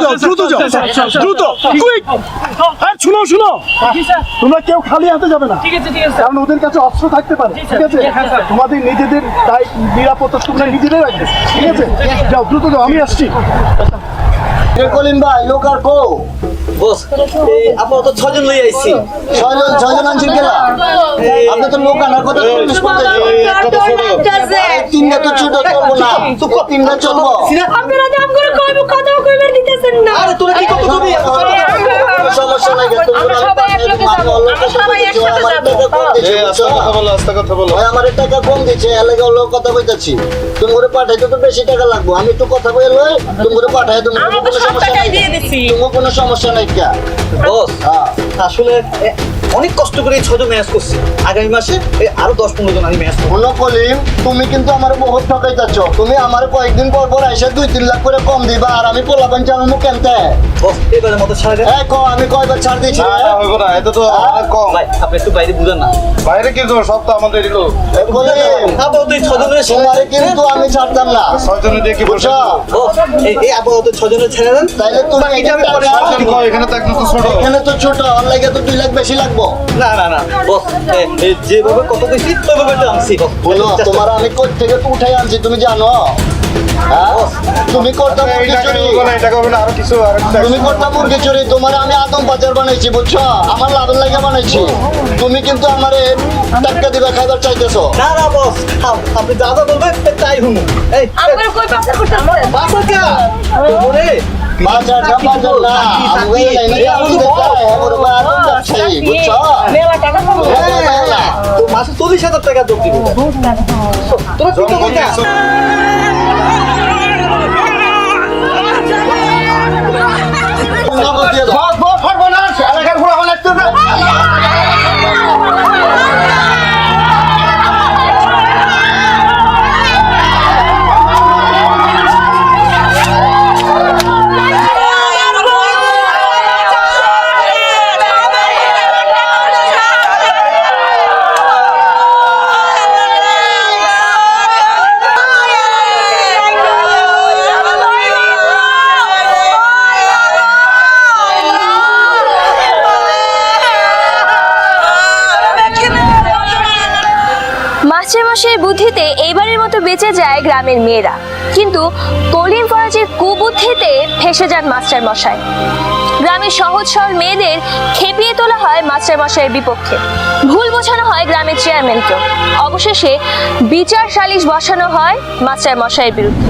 যাও, দ্রুত যাও, দ্রুত, কুইক। আর শুনো শুনো, তোমরা কেউ খালি হাতে যাবে না, কারণ ওদের কাছে অস্ত্র থাকতে পারে। ঠিক আছে, তোমাদের নিজেদের নিরাপত্তা তোমরা নিজেরাই রাখবে। ঠিক আছে, যাও দ্রুত যাও, আমি আসছি। কলিম ভাই লোক আর কো বস আপাতত 6 জন লই আইছি। 6 জন আনছেন কেলা? আপনি তো লোক আনার কথা পুলিশ বলতে তিনটা তো ছোট চলবো না, তিনটা চলবো। আপনারা দাম করে কইব কথা কইবার দিতেছেন না। আরে তোরা কি করতে তুমি? সমস্যা নাই, আমরা সবাই একসাথে যাব, আমরা সবাই একসাথে যাব। আস্তে কথা বলো। আমার টাকা কম দিচ্ছে, এলাকা লোক কথা কইতাছি। তুমি করে পাঠাইতে তো বেশি টাকা লাগবে, আমি একটু কথা কই লই, তুমি করে পাঠাই, তুমি আমরা তো কোনো সব সমস্যা টাকাই নাই, দিয়ে দিছি। তোমার কোনো সমস্যা নাই কা। বস হ্যাঁ আসলে অনেক কষ্ট করে 6 জন ম্যাচ করছি। আগামী মাসে আরো 10-15 জন আমি ম্যাচ করব। শোনো কলিম, তুমি কিন্তু আমার বহুত ঠকাইতেছ। তুমি আমার কয়েকদিন পর পর এসে 2-3 লাখ করে কম দিবা, আর আমি পোলাপান চালামু কেনতে? বস এবারের মতো ছাড়া দেন। আমি কয়বার ছাড় দিয়েছি? হইব না, এটা তো অনেক কম। ভাই আপনি একটু বাইরে বুঝান না। বাইরে কি করবো, সব তো আমাদের এগুলো। আপাতত 6 জনের তোমারে কিন্তু আমি ছাড়তাম না, 6 জনে দিয়ে কি বলছো? বস এই আপাতত 6 জনের ছেড়ে দেন। তাইলে তুমি বাকিটা আমি পরে এখানে তো একদম তো ছোট। এখানে তো ছোট, ওর লাগে তো 2 লাখ বেশি লাগবো। না না না বস যেভাবে কত দিছি ওইভাবে তো আনছি। বলো তোমার আমি কোথা থেকে তো উঠাই আনছি তুমি জানো? হ্যাঁ তুমি করতা মুরগি চুরি, এটা করবে না, আরো কিছু তুমি করতা মুরগি চুরি, তোমার আমি আদম বাজার বানাইছি বুঝছো, আমার লাভের লাগে বানাইছি। তুমি কিন্তু আমারে টাকা দিবা খাইবার চাইতেছো। না না বস আপনি যা যা বলবেন তাই হুম। এই আমরা কই পাস করতে আমরা বাসা কা ওরে বাজার না বাজার না, আমি লাইনে আমি দেখাই আমার আদম ব্যবসায়ী বুঝছো। মেলা টাকা পাবো। তো মাসে 40,000 টাকা যোগ দিব। তোরা কি করতে? মাস্টারমশাইয়ের বুদ্ধিতে এইবারের মতো বেঁচে যায় গ্রামের মেয়েরা, কিন্তু কলিম ফরাজের কুবুদ্ধিতে ফেসে যান মাস্টারমশাই। গ্রামের সহজ সরল মেয়েদের খেপিয়ে তোলা হয় মাস্টারমশাইয়ের বিপক্ষে, ভুল বোঝানো হয় গ্রামের চেয়ারম্যানকেও। অবশেষে বিচার সালিশ বসানো হয় মাস্টারমশাইয়ের বিরুদ্ধে।